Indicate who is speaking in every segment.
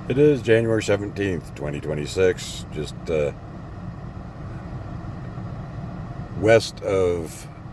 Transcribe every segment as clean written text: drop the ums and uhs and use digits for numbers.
Speaker 1: It is January 17th, 2026, just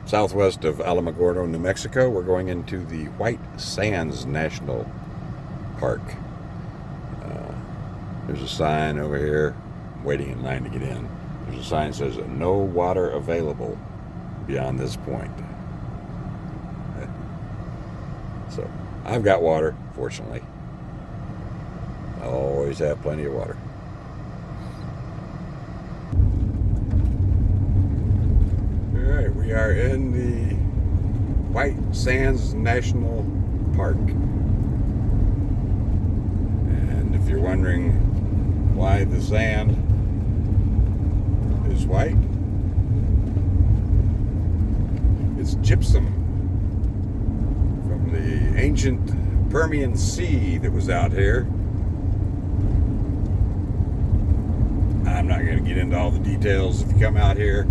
Speaker 1: southwest of Alamogordo, New Mexico. We're going into the White Sands National Park. There's a sign over here, I'm waiting in line to get in. There's a sign that says, no water available beyond this point. So, I've got water, fortunately. I always have plenty of water. Alright, we are in the White Sands National Park. And if you're wondering why the sand is white, it's gypsum from the ancient Permian Sea that was out here. I'm not going to get into all the details. If you come out here,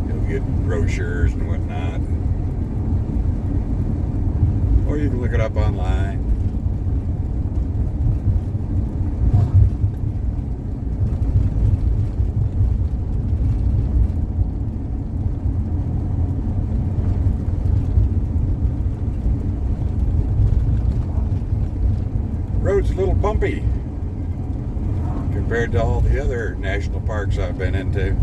Speaker 1: you'll get brochures and whatnot. Or you can look it up online. Road's a little bumpy compared to all the other national parks I've been into.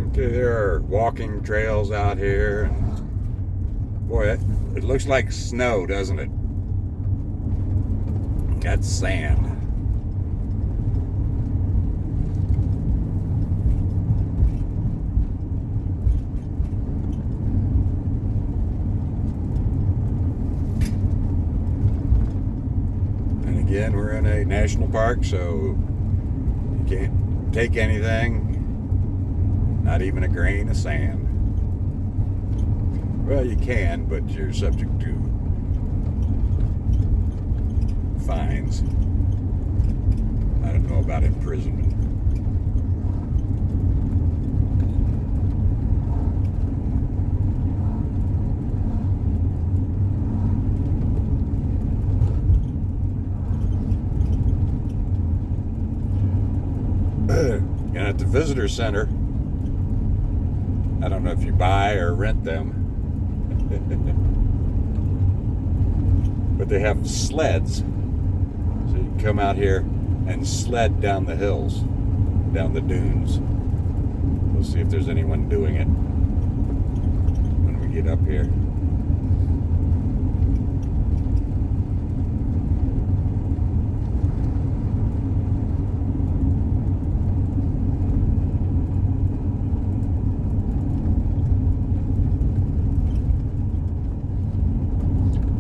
Speaker 1: Okay, there are walking trails out here, and boy, it looks like snow, doesn't it? That's sand. Again, we're in a national park, so you can't take anything, not even a grain of sand. Well, you can, but you're subject to fines. I don't know about imprisonment. And at the visitor center, I don't know if you buy or rent them, but they have sleds. So you can come out here and sled down the hills, down the dunes. We'll see if there's anyone doing it when we get up here.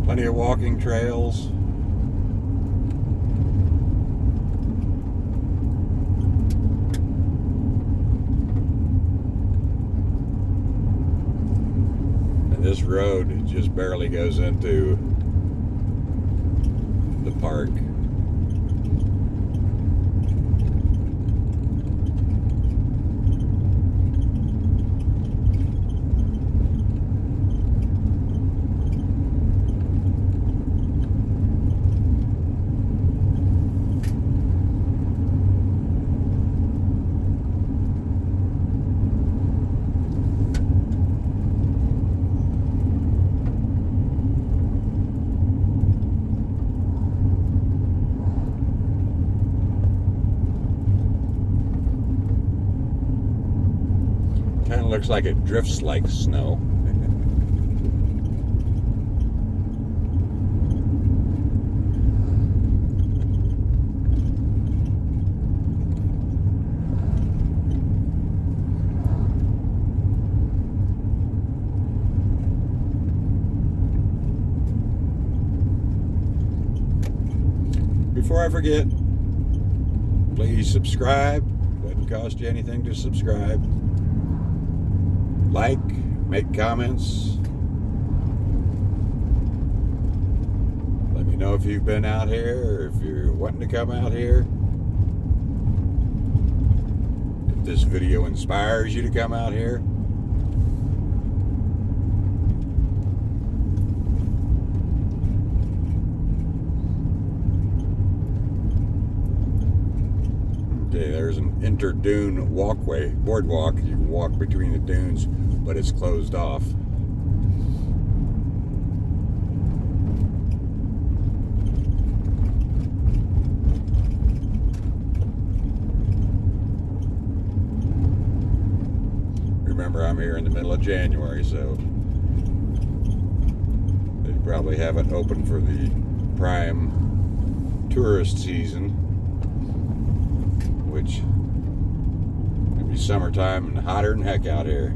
Speaker 1: Plenty of walking trails. And this road just barely goes into the park. Kind of looks like it drifts like snow. Before I forget, please subscribe. Doesn't cost you anything to subscribe. Like, make comments. Let me know if you've been out here or if you're wanting to come out here. If this video inspires you to come out here. Okay, there's an inter-dune walkway, boardwalk. You can walk between the dunes, but it's closed off. Remember, I'm here in the middle of January, so they probably have it open for the prime tourist season, which could be summertime and hotter than heck out here.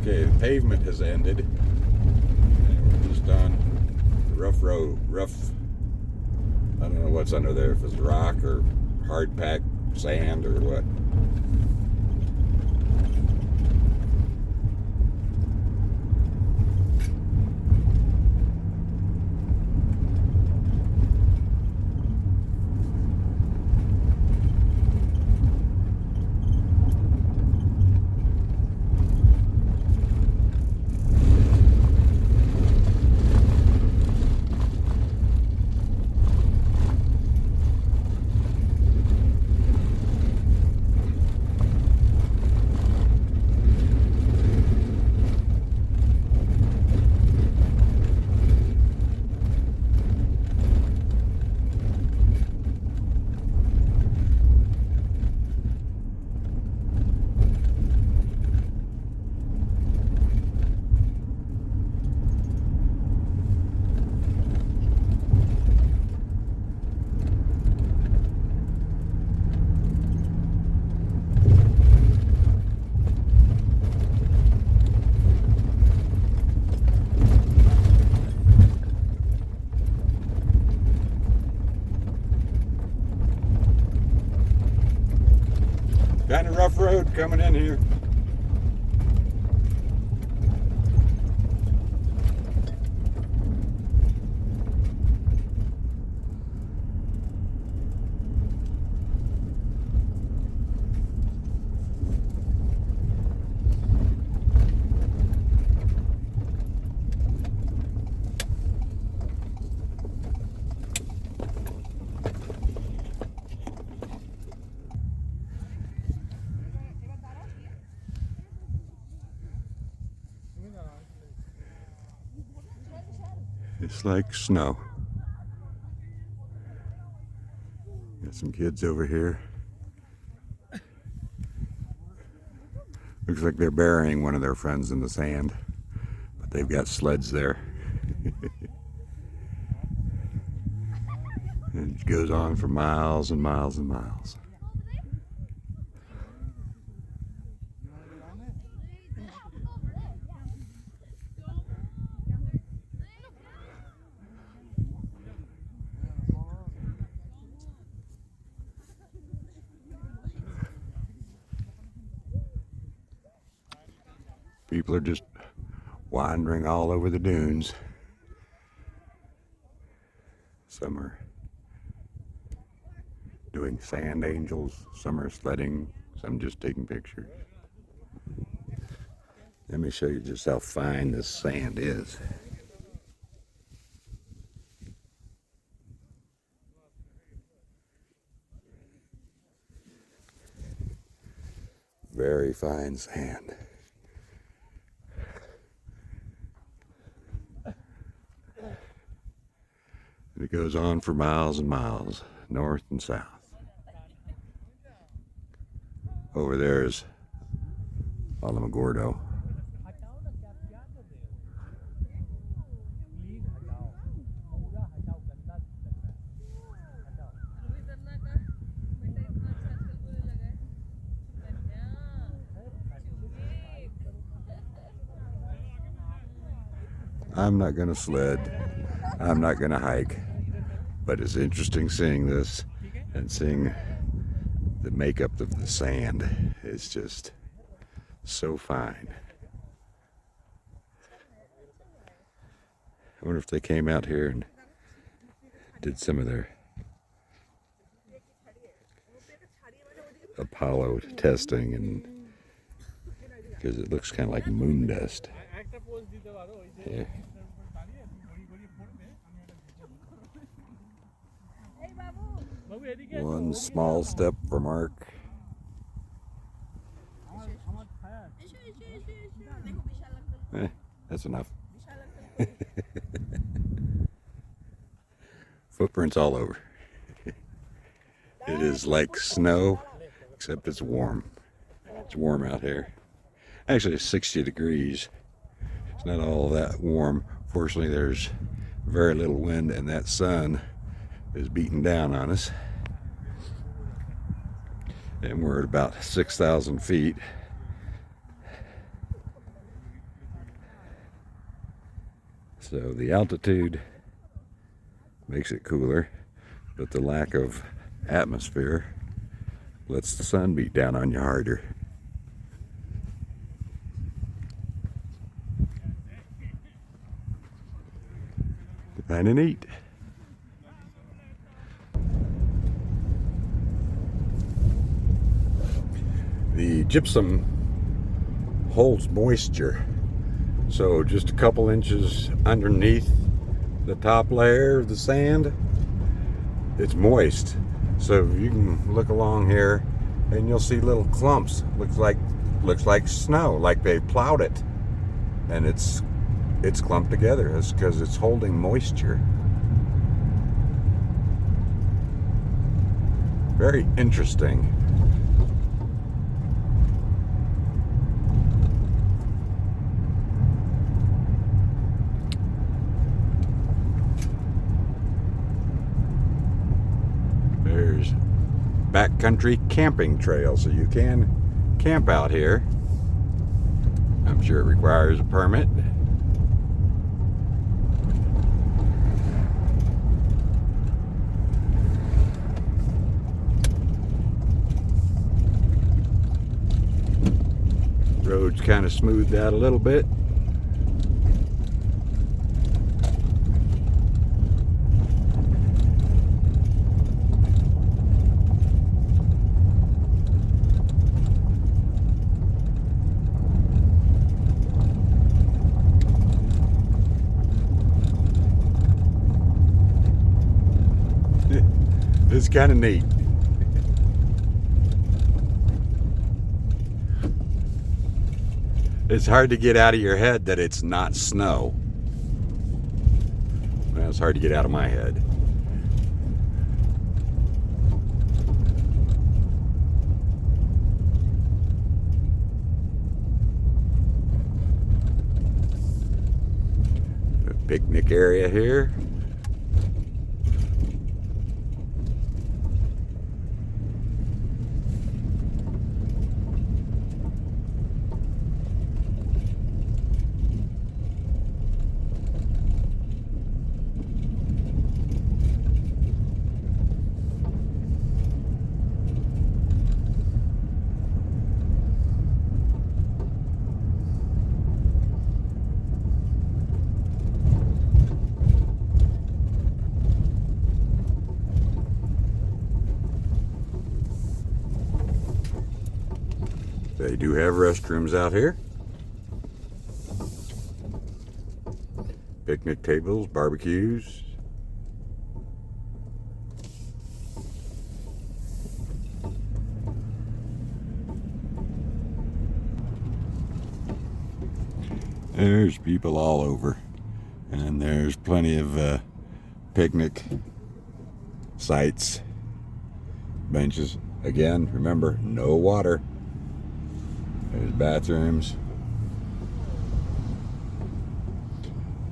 Speaker 1: Okay, the pavement has ended, and we're just on the rough road. I don't know what's under there, if it's rock or hard packed sand or what. Kind of rough road coming in here. It's like snow. Got some kids over here. Looks like they're burying one of their friends in the sand, but they've got sleds there. And it goes on for miles and miles and miles. People are just wandering all over the dunes. Some are doing sand angels, some are sledding, some just taking pictures. Let me show you just how fine this sand is. Very fine sand. And it goes on for miles and miles, north and south. Over there is Alamogordo. I'm not going to sled. I'm not going to hike. But it's interesting seeing this and seeing The makeup of the sand is just so fine. I wonder if they came out here and did some of their Apollo testing, and because it looks kind of like moon dust. Yeah. One small step for Mark. That's enough. Footprints all over. It is like snow, except it's warm. It's warm out here. Actually, it's 60 degrees. It's not all that warm. Fortunately, there's very little wind, and that sun is beating down on us. And we're at about 6,000 feet. So the altitude makes it cooler, but the lack of atmosphere lets the sun beat down on you harder. Kind of neat. The gypsum holds moisture, so just a couple inches underneath the top layer of the sand, it's moist. So you can look along here and you'll see little clumps. Looks like snow, like they plowed it, and it's clumped together. It's because it's holding moisture. Very interesting. There's backcountry camping trail, so you can camp out here. I'm sure it requires a permit. Road's kind of smoothed out a little bit. It's kind of neat. It's hard to get out of your head that it's not snow. Well, it's hard to get out of my head. A picnic area here. They do have restrooms out here. Picnic tables, barbecues. There's people all over, and there's plenty of picnic sites, benches. Again, remember, no water. There's bathrooms.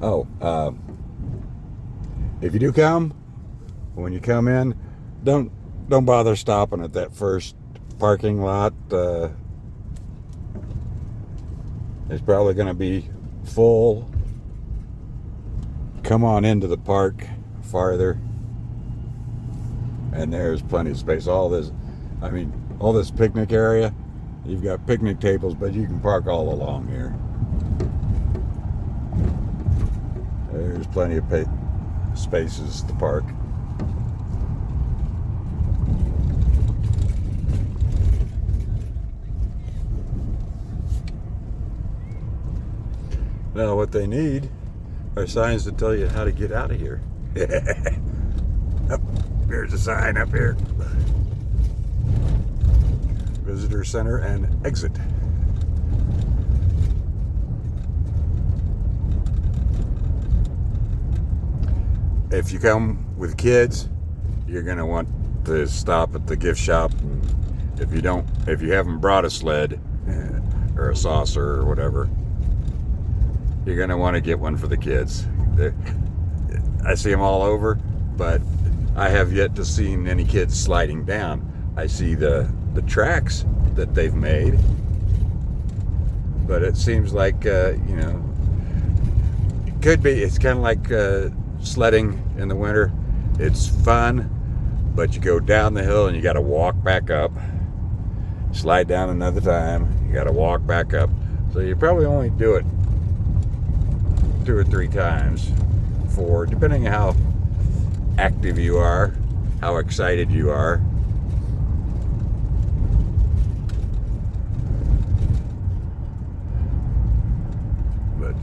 Speaker 1: Oh, if you do come, when you come in, don't bother stopping at that first parking lot. It's probably going to be full. Come on into the park farther, and there's plenty of space. All this, I mean, all this picnic area. You've got picnic tables, but you can park all along here. There's plenty of spaces to park. Now what they need are signs to tell you how to get out of here. Oh, there's a sign up here. Visitor center and exit. If you come with kids, you're going to want to stop at the gift shop. If you haven't brought a sled or a saucer or whatever, you're going to want to get one for the kids. I see them all over, but I have yet to see any kids sliding down. I see the tracks that they've made, but it seems like, it could be, it's kind of like sledding in the winter. It's fun, but you go down the hill and you got to walk back up, slide down another time, you got to walk back up. So you probably only do it 2 or 3 times, depending on how active you are, how excited you are. But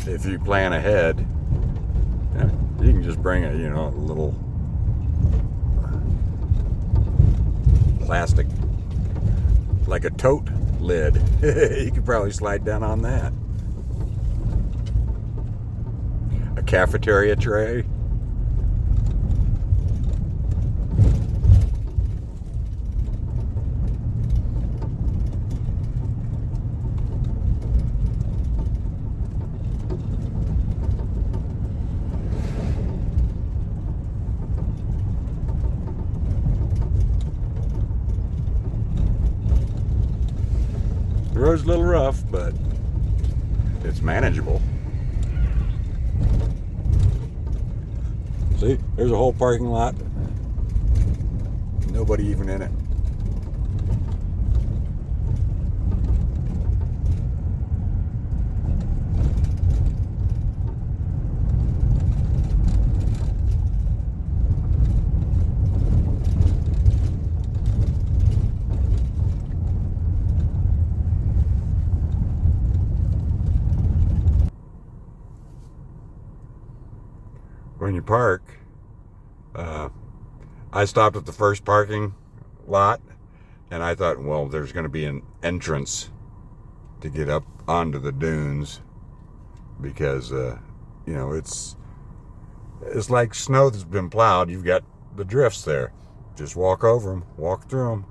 Speaker 1: if you plan ahead, you can just bring a little plastic, like a tote lid. You could probably slide down on that. A cafeteria tray. The road's a little rough, but it's manageable. See, there's a whole parking lot. Nobody even in it. When you park, I stopped at the first parking lot and I thought, well, there's going to be an entrance to get up onto the dunes because, it's like snow that's been plowed. You've got the drifts there. Just walk over them, walk through them.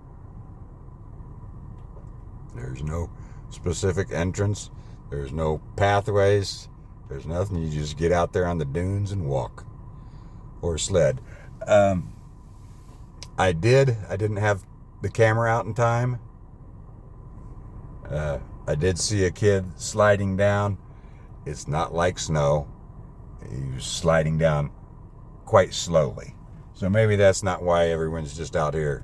Speaker 1: There's no specific entrance. There's no pathways. There's nothing. You just get out there on the dunes and walk or sled. I didn't have the camera out in time. I did see a kid sliding down. It's not like snow. He was sliding down quite slowly. So maybe that's not why everyone's just out here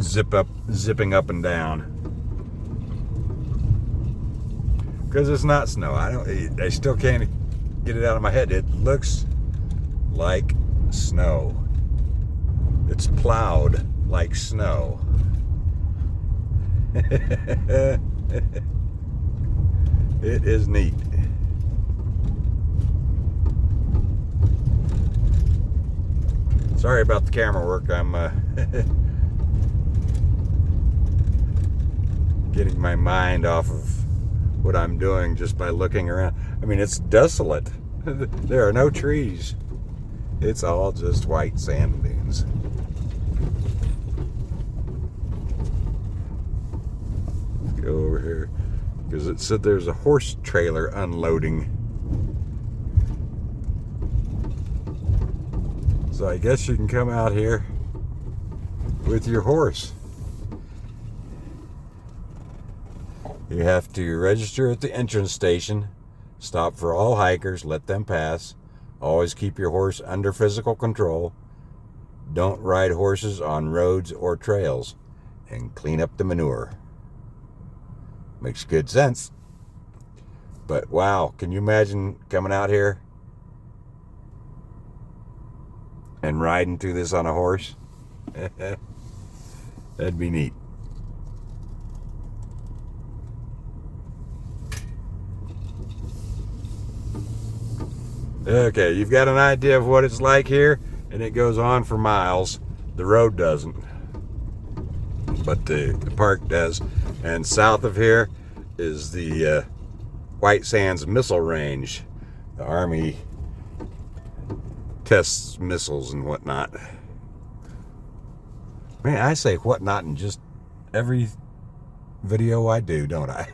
Speaker 1: zipping up and down. Because it's not snow. I still can't get it out of my head. It looks like snow. It's plowed like snow. It is neat. Sorry about the camera work. I'm getting my mind off of what I'm doing just by looking around. I mean, it's desolate. There are no trees. It's all just white sand dunes. Let's go over here because it said there's a horse trailer unloading. So I guess you can come out here with your horse. You have to register at the entrance station, stop for all hikers, let them pass, Always keep your horse under physical control. Don't ride horses on roads or trails. And clean up the manure. Makes good sense. But wow, can you imagine coming out here and riding through this on a horse? That'd be neat. Okay, you've got an idea of what it's like here, and it goes on for miles. The road doesn't, but the park does. And south of here is the White Sands Missile Range. The Army tests missiles and whatnot. Man, I say whatnot in just every video I do, don't I?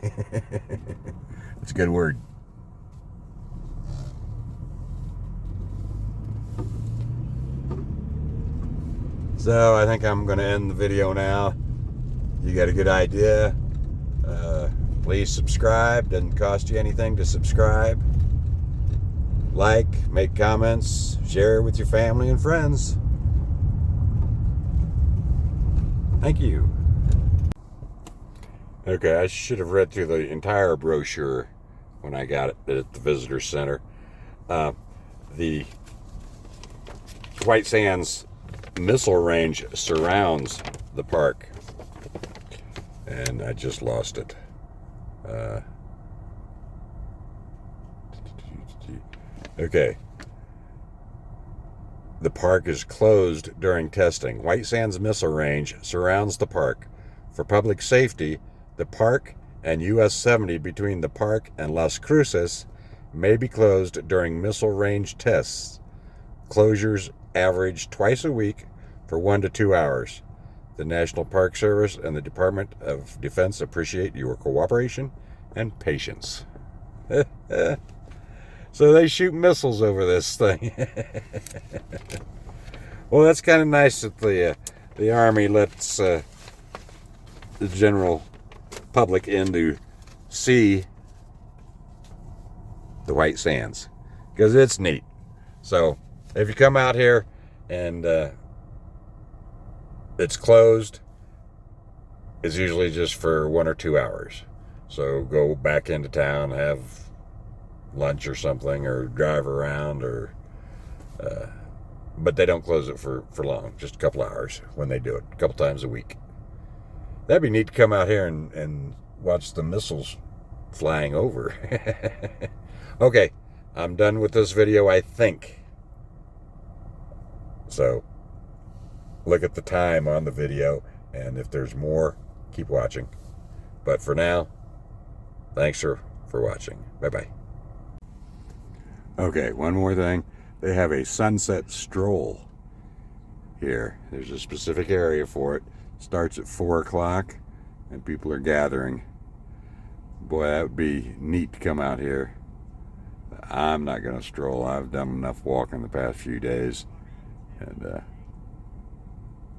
Speaker 1: It's a good word. So I think I'm going to end the video now. You got a good idea. Please subscribe. Doesn't cost you anything to subscribe. Like, make comments, share with your family and friends. Thank you. Okay, I should have read through the entire brochure when I got it at the visitor center. The White Sands Missile Range surrounds the park, and I just lost it. Okay. The park is closed during testing. White Sands Missile Range surrounds the park. For public safety, the park and US 70 between the park and Las Cruces may be closed during missile range tests. Closures average twice a week for 1 to 2 hours. The National Park Service and the Department of Defense appreciate your cooperation and patience. So they shoot missiles over this thing. Well, that's kind of nice that the Army lets the general public in to see the White Sands, because it's neat. So if you come out here and it's closed, it's usually just for 1 or 2 hours. So go back into town, have lunch or something, or drive around, or but they don't close it for long, just a couple hours when they do it, a couple times a week. That'd be neat to come out here and watch the missiles flying over. Okay, I'm done with this video, I think. So look at the time on the video, and if there's more, keep watching. But for now, thanks for watching. Bye-bye. Okay, one more thing. They have a sunset stroll here. There's a specific area for it. Starts at 4 o'clock, and people are gathering. Boy, that would be neat to come out here. I'm not going to stroll. I've done enough walking the past few days. And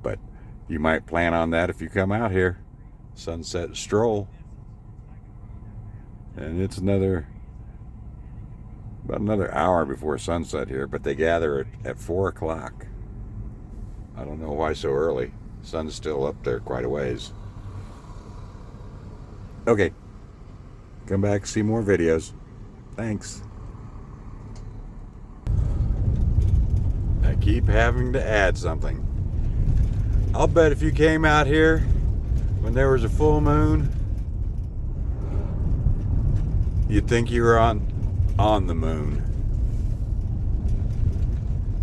Speaker 1: but you might plan on that if you come out here. Sunset stroll. And it's about another hour before sunset here, but they gather at 4 o'clock. I don't know why so early. Sun's still up there quite a ways. Okay. Come back, see more videos. Thanks. I keep having to add something. I'll bet if you came out here when there was a full moon, you'd think you were on the moon.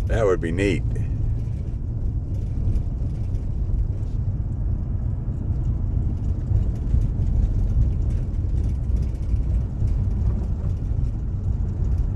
Speaker 1: That would be neat.